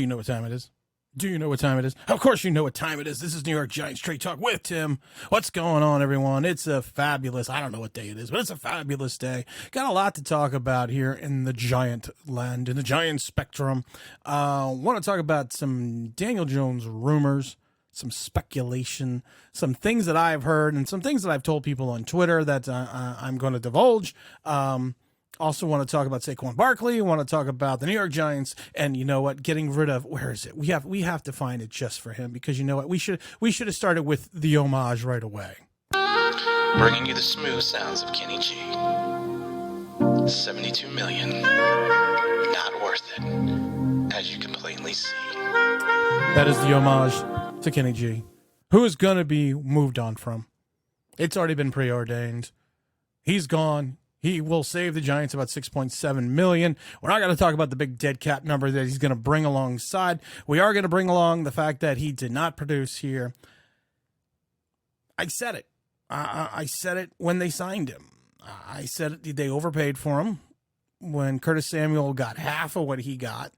know what time it is? Do you know what time it is? Of course you know what time it is. This is New York Giants Straight Talk with Tim. What's going on, everyone? It's a fabulous, I don't know what day it is, but it's a fabulous day. Got a lot to talk about here in the Giant land, in the Giant spectrum. Want to talk about some Daniel Jones rumors, some speculation, some things that I've heard, and some things that I've told people on Twitter that I'm going to divulge. Also want to talk about Saquon Barkley, want to talk about the New York Giants, and you know what, getting rid of, where is it? We have to find it just for him, because you know what, we should have started with the homage right away. Bringing you the smooth sounds of Kenny G. 72 million. Not worth it, as you can plainly see. That is the homage to Kenny G, who is going to be moved on from. It's already been preordained. He's gone. He will save the Giants about $6.7 million. We're not going to talk about the big dead cap number that he's going to bring alongside. We are going to bring along the fact that he did not produce here. I said it. I said it when they signed him. I said it, they overpaid for him. When Curtis Samuel got half of what he got,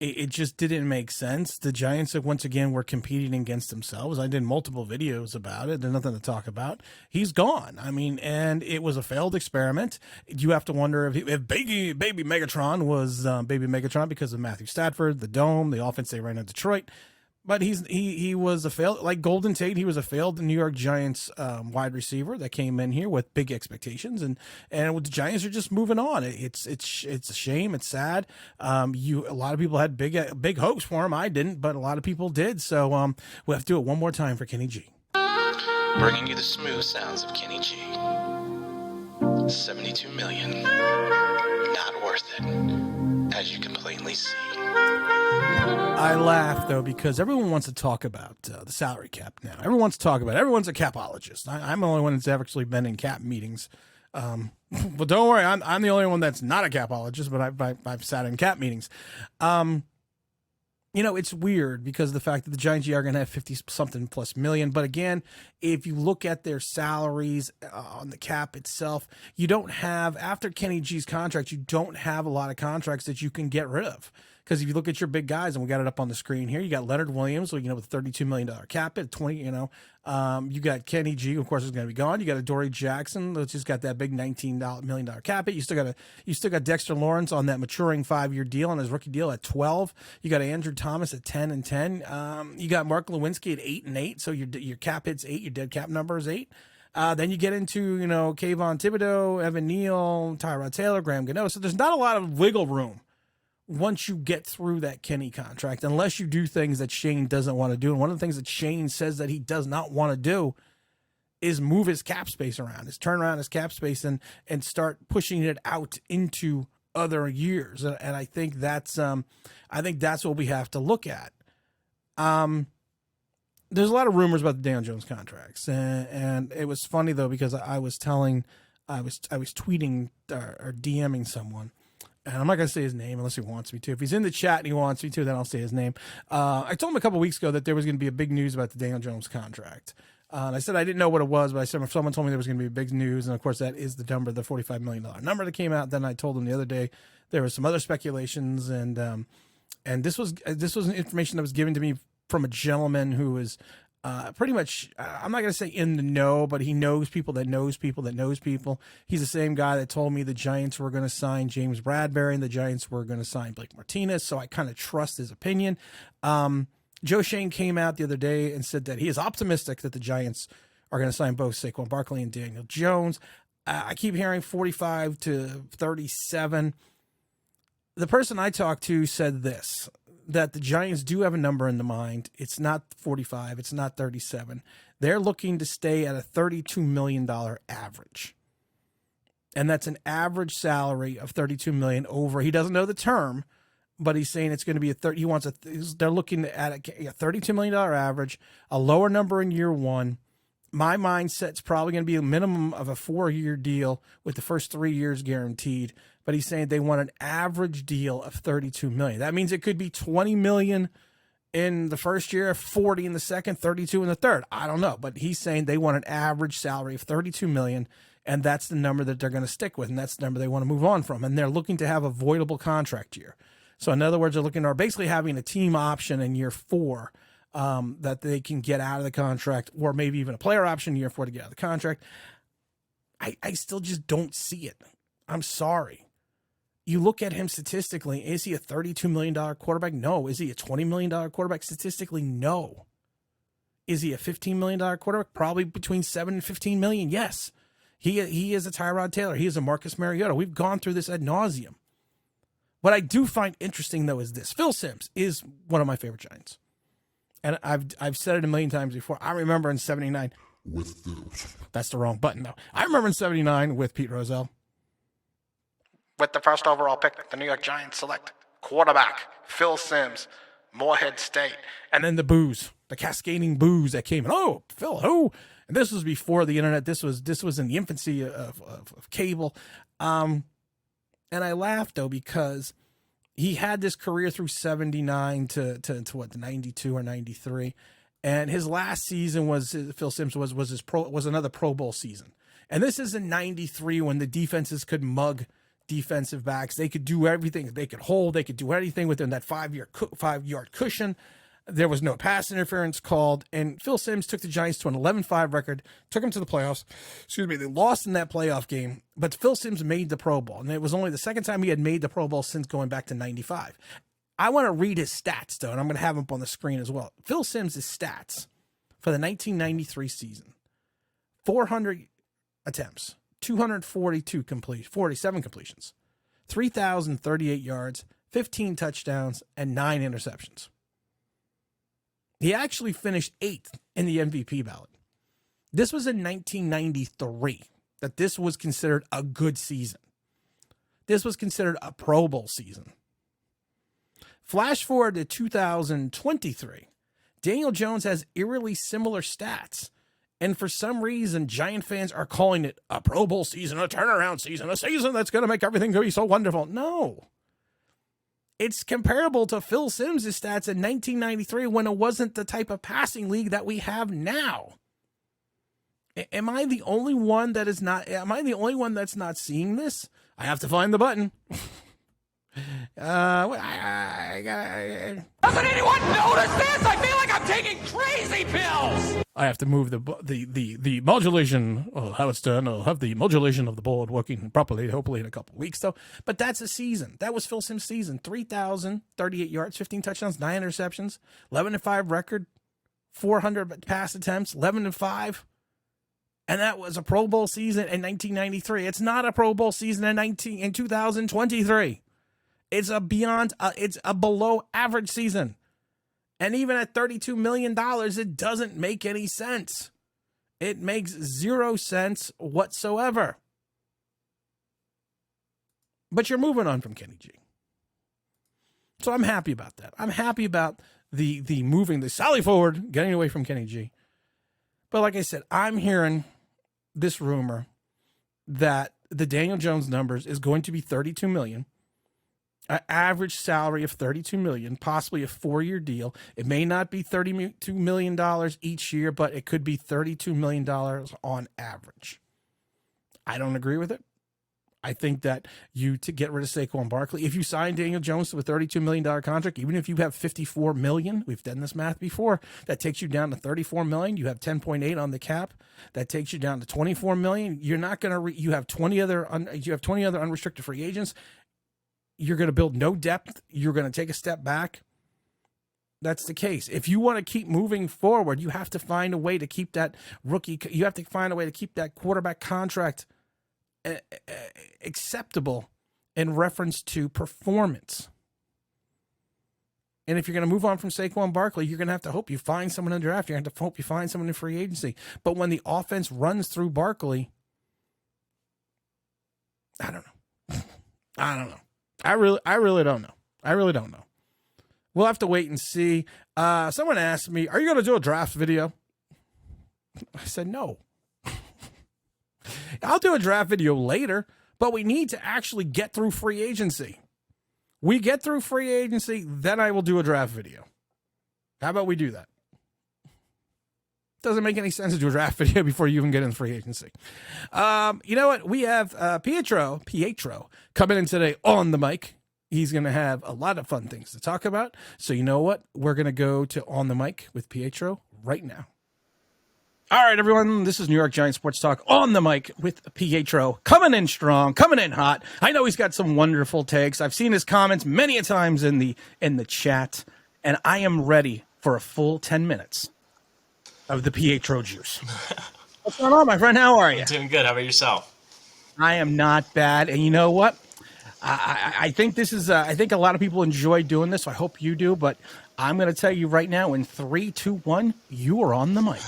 it just didn't make sense. The Giants, once again, were competing against themselves. I did multiple videos about it. There's nothing to talk about. He's gone. I mean, and it was a failed experiment. You have to wonder if baby Megatron was baby Megatron because of Matthew Stafford, the dome, the offense they ran in Detroit. But he was a failed, like Golden Tate. He was a failed New York Giants wide receiver that came in here with big expectations, and the Giants are just moving on. It's a shame. It's sad. A lot of people had big hopes for him. I didn't, but a lot of people did. So we have to do it one more time for Kenny G. Bringing you the smooth sounds of Kenny G. 72 million. Not worth it, as you can plainly see. I laugh, though, because everyone wants to talk about the salary cap now. Everyone wants to talk about it. Everyone's a capologist. I'm the only one that's actually been in cap meetings. But don't worry, I'm the only one that's not a capologist, but I've sat in cap meetings. You know, it's weird because of the fact that the Giants are going to have 50-something plus million. But again, if you look at their salaries on the cap itself, you don't have, after Kenny G's contract, you don't have a lot of contracts that you can get rid of. Because if you look at your big guys, and we got it up on the screen here, you got Leonard Williams, with a $32 million cap at 20, you got Kenny G, of course, is going to be gone. You got Adoree Jackson, that's just got that big $19 million cap. You still got Dexter Lawrence on that maturing 5-year deal on his rookie deal at 12. You got Andrew Thomas at 10 and 10. You got Mark Lewinsky at 8 and 8. So your cap hits 8. Your dead cap number is 8. Then you get into, Kayvon Thibodeau, Evan Neal, Tyrod Taylor, Graham Gano. So there's not a lot of wiggle room once you get through that Kenny contract, unless you do things that Shane doesn't want to do. And one of the things that Shane says that he does not want to do is move his cap space around, is turn around his cap space and start pushing it out into other years. And I think that's what we have to look at. There's a lot of rumors about the Daniel Jones contracts, and it was funny though, because I was tweeting or DMing someone. And I'm not going to say his name unless he wants me to. If he's in the chat and he wants me to, then I'll say his name. I told him a couple weeks ago that there was going to be a big news about the Daniel Jones contract. And I said I didn't know what it was, but I said if someone told me there was going to be big news, and of course that is the number, the $45 million number that came out. Then I told him the other day there was some other speculations, and this was information that was given to me from a gentleman who is pretty much, I'm not going to say in the know, but he knows people that knows people that knows people. He's the same guy that told me the Giants were going to sign James Bradbury and the Giants were going to sign Blake Martinez, so I kind of trust his opinion. Joe Shane came out the other day and said that he is optimistic that the Giants are going to sign both Saquon Barkley and Daniel Jones. I keep hearing 45 to 37. The person I talked to said this, that the Giants do have a number in the mind. It's not 45. It's not 37. They're looking to stay at a $32 million average. And that's an average salary of $32 million over. He doesn't know the term, but he's saying it's going to be they're looking at a $32 million average, a lower number in year one. My mindset's probably going to be a minimum of a 4-year deal with the first 3 years guaranteed. But he's saying they want an average deal of $32 million. That means it could be $20 million in the first year, 40 in the second, 32 in the third. I don't know, but he's saying they want an average salary of $32 million, and that's the number that they're going to stick with, and that's the number they want to move on from. And they're looking to have a voidable contract year. So in other words, they're looking at basically having a team option in year 4 that they can get out of the contract, or maybe even a player option in year 4 to get out of the contract. I still just don't see it. I'm sorry. You look at him statistically, is he a $32 million quarterback? No. Is he a $20 million quarterback? Statistically, no. Is he a $15 million quarterback? Probably between 7 and 15 million. Yes. He is a Tyrod Taylor. He is a Marcus Mariota. We've gone through this ad nauseum. What I do find interesting, though, is this. Phil Simms is one of my favorite Giants. And I've said it a million times before. I remember in 79. That's the wrong button, though. I remember in 79 with Pete Rozelle. With the first overall pick, the New York Giants select quarterback Phil Simms, Morehead State. And then the boos, the cascading boos that came in. Oh, Phil, who? And this was before the internet. This was in the infancy of cable. And I laughed, though, because he had this career through 79 to what, the 92 or 93. And his last season Phil Simms was another Pro Bowl season. And this is in 93 when the defenses could mug defensive backs. They could do everything. They could hold. They could do anything within that 5-yard cushion. There was no pass interference called. And Phil Simms took the Giants to an 11-5 record, took them to the playoffs. Excuse me. They lost in that playoff game, but Phil Simms made the Pro Bowl. And it was only the second time he had made the Pro Bowl since going back to 95. I want to read his stats, though, and I'm going to have them up on the screen as well. Phil Simms' stats for the 1993 season: 400 attempts, 47 completions, 3,038 yards, 15 touchdowns, and 9 interceptions. He actually finished 8th in the MVP ballot. This was in 1993 that this was considered a good season. This was considered a Pro Bowl season. Flash forward to 2023. Daniel Jones has eerily similar stats. And for some reason, Giant fans are calling it a Pro Bowl season, a turnaround season, a season that's going to make everything go be so wonderful. No. It's comparable to Phil Simms' stats in 1993 when it wasn't the type of passing league that we have now. Am I the only one that's not seeing this? I have to find the button. Doesn't anyone notice this? I feel like I'm taking crazy pills. I have to move the modulation. Oh, how it's done. I'll have the modulation of the board working properly, hopefully in a couple of weeks, though. But that's a season. That was Phil Simms' season. 3,038 yards, 15 touchdowns, 9 interceptions, 11-5 record, 400 pass attempts, 11-5. And that was a Pro Bowl season in 1993. It's not a Pro Bowl season in 2023. It's a below average season. And even at $32 million, it doesn't make any sense. It makes 0 sense whatsoever. But you're moving on from Kenny G. So I'm happy about that. I'm happy about the moving, the sally forward, getting away from Kenny G. But like I said, I'm hearing this rumor that the Daniel Jones numbers is going to be $32 million. An average salary of $32 million, possibly a 4-year deal. It may not be $32 million each year, but it could be $32 million on average. I don't agree with it. I think that to get rid of Saquon Barkley, if you sign Daniel Jones to a $32 million contract, even if you have $54 million, we've done this math before, that takes you down to $34 million. You have 10.8 on the cap. That takes you down to $24 million. You're not going to, you have 20 other unrestricted free agents. You're going to build no depth. You're going to take a step back. That's the case. If you want to keep moving forward, you have to find a way to keep that rookie. You have to find a way to keep that quarterback contract acceptable in reference to performance. And if you're going to move on from Saquon Barkley, you're going to have to hope you find someone in the draft. You're going to have to hope you find someone in free agency. But when the offense runs through Barkley, I don't know. I don't know. I really don't know. I really don't know. We'll have to wait and see. Someone asked me, are you going to do a draft video? I said, no. I'll do a draft video later, but we need to actually get through free agency. We get through free agency, then I will do a draft video. How about we do that? Doesn't make any sense to do a draft video before you even get in free agency. You know what? We have Pietro coming in today on the mic. He's going to have a lot of fun things to talk about. So you know what? We're going to go to On the Mic with Pietro right now. All right, everyone. This is New York Giants Sports Talk on the mic with Pietro, coming in strong, coming in hot. I know he's got some wonderful takes. I've seen his comments many a times in the chat, and I am ready for a full 10 minutes of the Pietro juice. What's going on, my friend? How are you? I'm doing good. How about yourself? I am not bad, and you know what? I think this is. I think a lot of people enjoy doing this. So I hope you do. But I'm going to tell you right now, in 3, 2, 1, you are on the mic.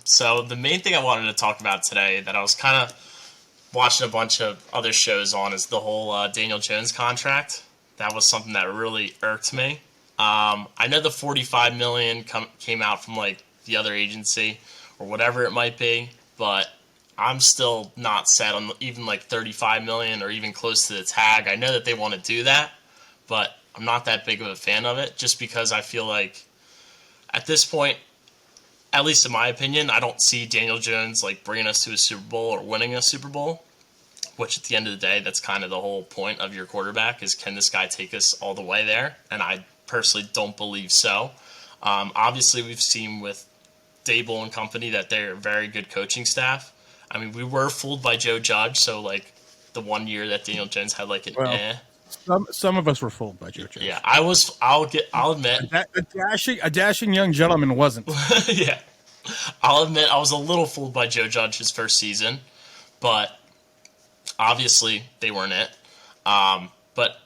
So the main thing I wanted to talk about today that I was kind of watching a bunch of other shows on is the whole Daniel Jones contract. That was something that really irked me. I know the $45 million came out from like the other agency or whatever it might be, but I'm still not set on even like $35 million or even close to the tag. I know that they want to do that, but I'm not that big of a fan of it just because I feel like at this point, at least in my opinion, I don't see Daniel Jones like bringing us to a Super Bowl or winning a Super Bowl, which at the end of the day, that's kind of the whole point of your quarterback is can this guy take us all the way there? And I personally don't believe so. Obviously, we've seen with Dable and company that they're a very good coaching staff. I mean, we were fooled by Joe Judge, so like the 1 year that Daniel Jones had like an Some of us were fooled by Joe Judge. Yeah, I was. I'll admit. A dashing young gentleman wasn't. Yeah, I'll admit I was a little fooled by Joe Judge his first season, but obviously they weren't it. But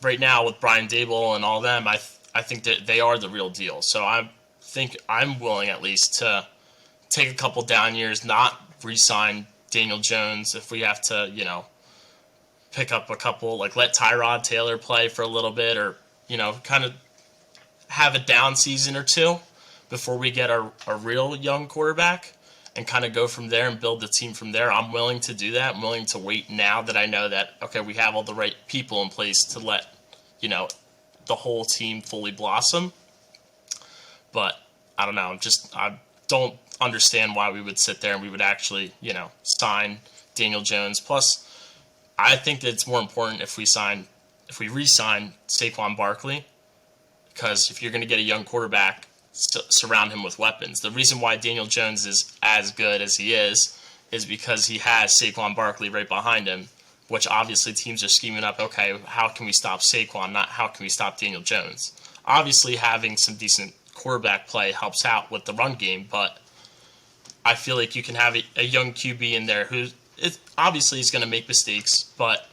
right now with Brian Dable and all them, I think that they are the real deal. So I think I'm willing at least to take a couple down years, not re-sign Daniel Jones if we have to, pick up a couple, like let Tyrod Taylor play for a little bit or, kind of have a down season or two before we get a real young quarterback and kind of go from there and build the team from there. I'm willing to do that. I'm willing to wait now that I know that, okay, we have all the right people in place to let, the whole team fully blossom. But I don't know. I don't understand why we would sit there and we would actually, sign Daniel Jones. Plus, I think that it's more important if we re-sign Saquon Barkley, because if you're going to get a young quarterback, surround him with weapons. The reason why Daniel Jones is as good as he is because he has Saquon Barkley right behind him, which obviously teams are scheming up, okay, how can we stop Saquon, not how can we stop Daniel Jones. Obviously, having some decent quarterback play helps out with the run game, but I feel like you can have a young QB in there who obviously is going to make mistakes, but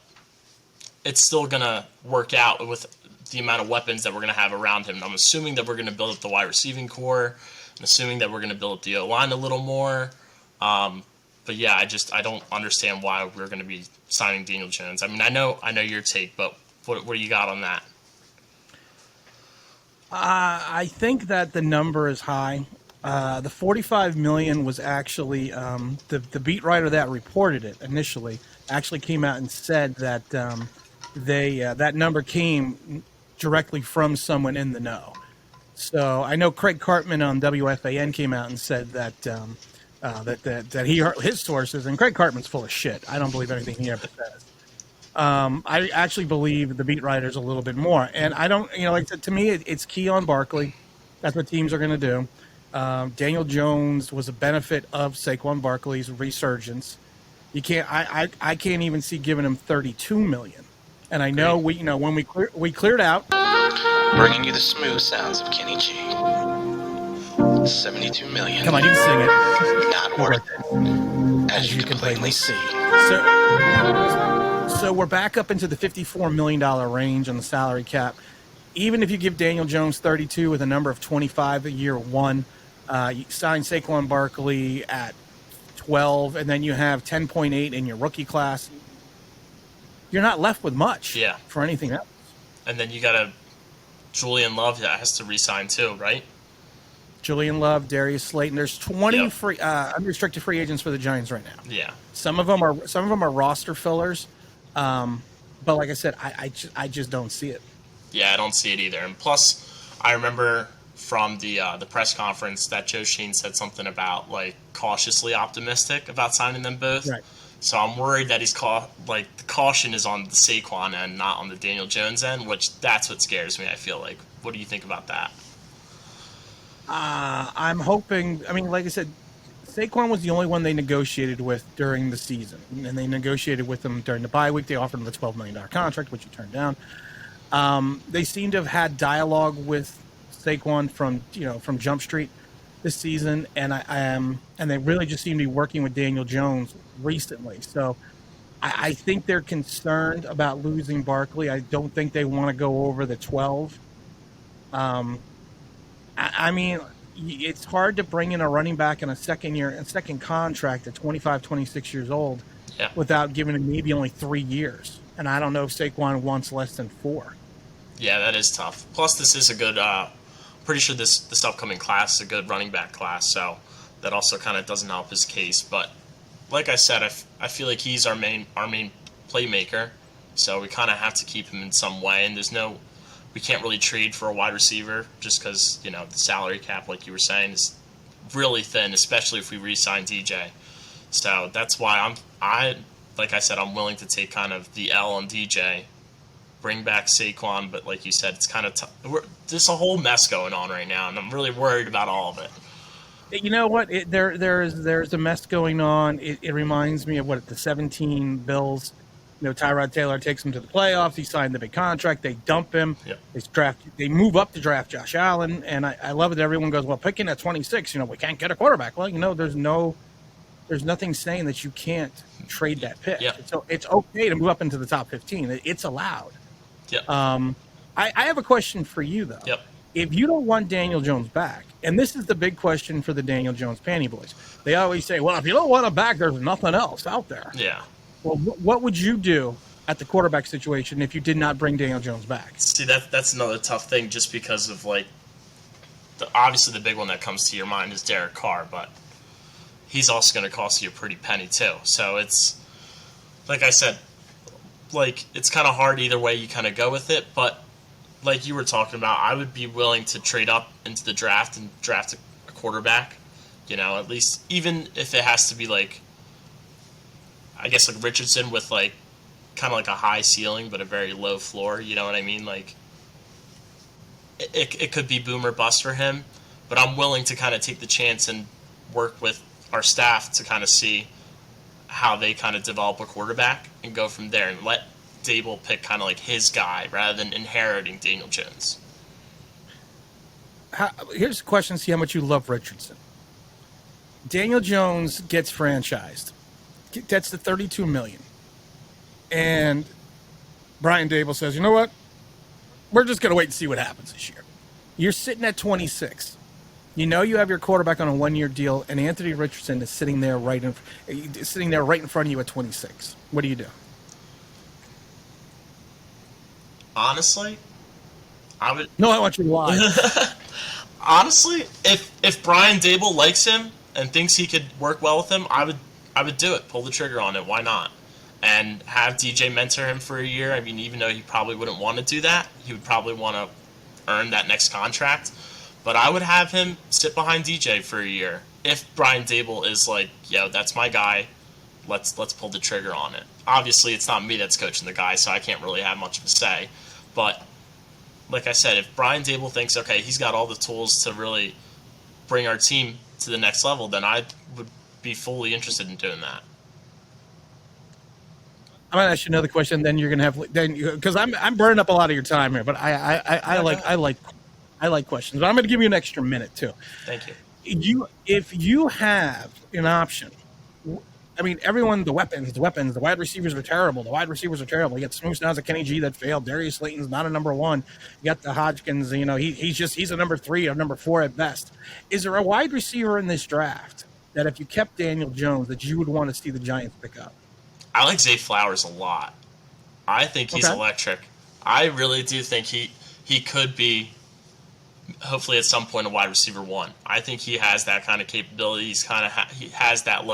it's still going to work out with the amount of weapons that we're going to have around him. And I'm assuming that we're going to build up the wide receiving core. I'm assuming that we're going to build up the O-line a little more. But yeah, I don't understand why we're going to be signing Daniel Jones. I mean, I know your take, but what do you got on that? I think that the number is high. The $45 million was actually the beat writer that reported it initially actually came out and said that that number came directly from someone in the know. So I know Craig Cartman on WFAN came out and said that that he heard his sources, and Craig Cartman's full of shit. I don't believe anything he ever says. I actually believe the beat writers a little bit more, and I don't, like to me, it's key on Barkley. That's what teams are going to do. Daniel Jones was a benefit of Saquon Barkley's resurgence. You can't, I can't even see giving him $32 million. And I know when we cleared out, Bringing you the smooth sounds of Kenny G. $72 million. come on, you can sing it. Not worth it, as you can plainly see. So we're back up into the $54 million range on the salary cap. Even if you give Daniel Jones 32 with a number of 25 a year one, you sign Saquon Barkley at 12, and then you have 10.8 in your rookie class. You're not left with much for anything else. And then you got Julian Love that has to re-sign too, right? Julian Love, Darius Slayton. There's 20 free unrestricted free agents for the Giants right now. Yeah. Some of them are roster fillers, but like I said, I just don't see it. Yeah, I don't see it either. And plus, I remember from the press conference that Joe Sheen said something about like cautiously optimistic about signing them both. Right. So I'm worried that the caution is on the Saquon end, not on the Daniel Jones end, which that's what scares me, I feel like. What do you think about that? I'm hoping. I mean, like I said, Saquon was the only one they negotiated with during the season, and they negotiated with him during the bye week. They offered him the $12 million contract, which he turned down. They seem to have had dialogue with Saquon from Jump Street this season, and and they really just seem to be working with Daniel Jones recently. So I think they're concerned about losing Barkley. I don't think they want to go over the 12. I mean, it's hard to bring in a running back in a second contract at 25, 26 years old Yeah. without giving him maybe only 3 years. And I don't know if Saquon wants less than 4. Yeah, that is tough. Plus, this is a good. Pretty sure this upcoming class is a good running back class, so that also kind of doesn't help his case. But like I said, I feel like he's our main playmaker, so we kind of have to keep him in some way. And we can't really trade for a wide receiver just because the salary cap, like you were saying, is really thin, especially if we re-sign DJ. So that's why like I said, I'm willing to take kind of the L on DJ. Bring back Saquon, but like you said, it's kind of tough. There's a whole mess going on right now, and I'm really worried about all of it. You know what? There's a mess going on. It reminds me of the 17 Bills. Tyrod Taylor takes him to the playoffs. He signed the big contract. They dump him. Yep. They move up to draft Josh Allen, and I love it. Everyone goes, well, picking at 26, we can't get a quarterback. Well, there's nothing saying that you can't trade that pick. Yep. So it's okay to move up into the top 15. It's allowed. Yep. I have a question for you, though. Yep. If you don't want Daniel Jones back, and this is the big question for the Daniel Jones Panty Boys, they always say, well, if you don't want him back, there's nothing else out there. Yeah. Well, what would you do at the quarterback situation if you did not bring Daniel Jones back? See, that's another tough thing just because of, obviously the big one that comes to your mind is Derek Carr, but he's also going to cost you a pretty penny, too. So it's, like I said, it's kind of hard either way you kind of go with it, but like you were talking about, I would be willing to trade up into the draft and draft a quarterback, at least, even if it has to be I guess Richardson with kind of a high ceiling but a very low floor, you know what I mean? It could be boom or bust for him, but I'm willing to kind of take the chance and work with our staff to kind of see how they kind of develop a quarterback and go from there and let Dable pick kind of his guy rather than inheriting Daniel Jones. Here's a question, see how much you love Richardson. Daniel Jones gets franchised. That's the $32 million. And Brian Dable says, you know what? We're just going to wait and see what happens this year. You're sitting at 26. You have your quarterback on a 1-year deal, and Anthony Richardson is sitting there right in front of you at 26. What do you do? Honestly, I would. No, I want you to lie. Honestly, if Brian Dable likes him and thinks he could work well with him, I would do it. Pull the trigger on it. Why not? And have DJ mentor him for a year. I mean, even though he probably wouldn't want to do that, he would probably want to earn that next contract. But I would have him sit behind DJ for a year. If Brian Dable is that's my guy, let's pull the trigger on it. Obviously, it's not me that's coaching the guy, so I can't really have much of a say. But like I said, if Brian Dable thinks, okay, he's got all the tools to really bring our team to the next level, then I would be fully interested in doing that. I'm gonna ask you another question. Then you're gonna have because I'm burning up a lot of your time here, but I like questions. But I'm gonna give you an extra minute too. Thank you. If you have an option, I mean, everyone, the weapons, the wide receivers are terrible. You got Smooth Snow's a Kenny G that failed. Darius Slayton's not a number 1. You got the Hodgkins, he's a number 3 or number 4 at best. Is there a wide receiver in this draft that if you kept Daniel Jones that you would want to see the Giants pick up? I like Zay Flowers a lot. I think he's electric. I really do think he could be, hopefully at some point, a wide receiver 1. I think he has that kind of capability. He has that I'm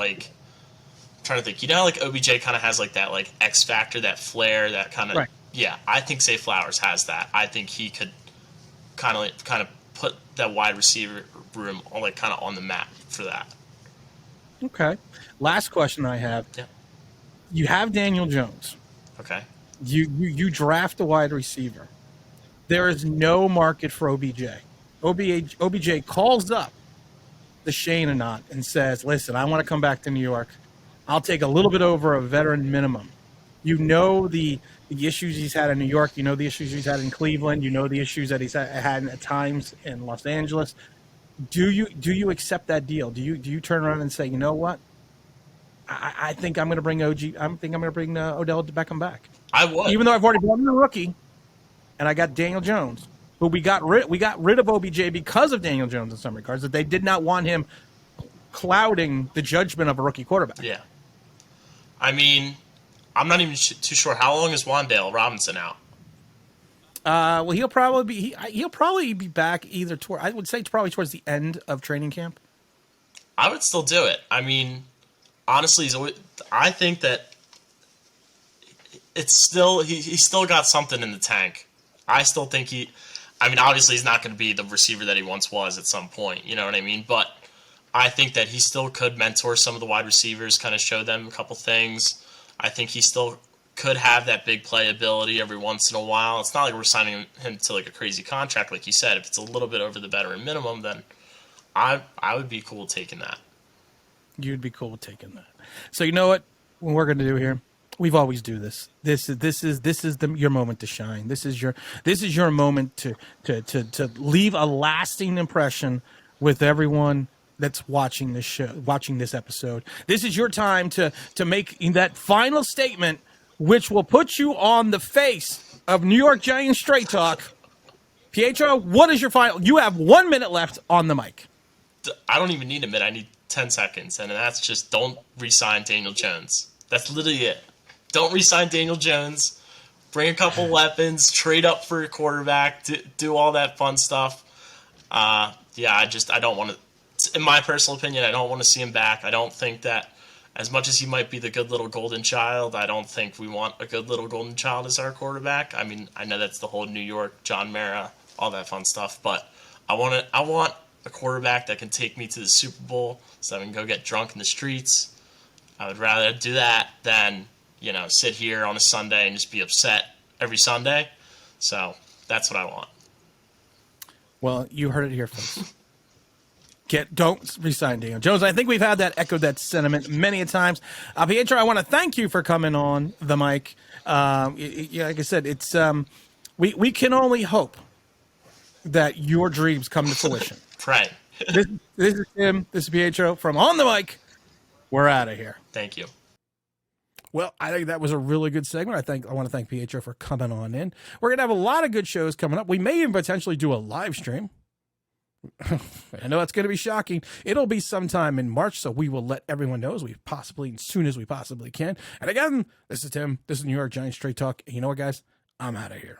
trying to think. OBJ kind of has that X factor, that flair, that kind of. Right. Yeah, I think Zay Flowers has that. I think he could kind of put that wide receiver room kind of on the map for that. Okay. Last question I have. Yeah. You have Daniel Jones. Okay. You draft a wide receiver. There is no market for OBJ. OBJ calls up the Shane and says, listen, I want to come back to New York. I'll take a little bit over a veteran minimum. You know the issues he's had in New York. You know the issues he's had in Cleveland. You know the issues that he's had at times in Los Angeles. Do you accept that deal? Do you turn around and say, you know what? I think I'm going to bring Odell Beckham back. I would. Even though I've already brought in a rookie, and I got Daniel Jones, but we got rid of OBJ because of Daniel Jones in some regards. That they did not want him clouding the judgment of a rookie quarterback. Yeah. I mean, I'm not even too sure how long is Wan'Dale Robinson out. Well, he'll probably be back I would say probably towards the end of training camp. I would still do it. I mean, honestly, I think that it's still he's still got something in the tank. I still think obviously he's not going to be the receiver that he once was at some point, you know what I mean? But I think that he still could mentor some of the wide receivers, kind of show them a couple things. I think he still could have that big play ability every once in a while. It's not like we're signing him to like a crazy contract, like you said. If it's a little bit over the veteran minimum, then I would be cool taking that. You'd be cool with taking that. So you know what we're going to do here? We've always do this. This is your moment to shine. This is your moment to leave a lasting impression with everyone that's watching this show, watching this episode. This is your time to make that final statement, which will put you on the face of New York Giants Straight Talk. Pietro, what is your final? You have 1 minute left on the mic. I don't even need a minute. I need 10 seconds, and that's just don't re-sign Daniel Jones. That's literally it. Don't re-sign Daniel Jones. Bring a couple weapons. Trade up for a quarterback. Do all that fun stuff. I don't want to. In my personal opinion, I don't want to see him back. I don't think that, as much as he might be the good little golden child, I don't think we want a good little golden child as our quarterback. I mean, I know that's the whole New York, John Mara, all that fun stuff, but I want a quarterback that can take me to the Super Bowl so I can go get drunk in the streets. I would rather do that than, sit here on a Sunday and just be upset every Sunday. So that's what I want. Well, you heard it here, folks. Don't resign Daniel Jones. I think we've had echoed that sentiment many a times. Pietro, I want to thank you for coming on the mic. Like I said, it's we can only hope that your dreams come to fruition. Pray. This is Tim. This is Pietro from On the Mic. We're out of here. Thank you. Well, I think that was a really good segment. I want to thank Pietro for coming on in. We're going to have a lot of good shows coming up. We may even potentially do a live stream. I know that's going to be shocking. It'll be sometime in March, so we will let everyone know as soon as we possibly can. And again, this is Tim. This is New York Giants Straight Talk. And you know what, guys? I'm out of here.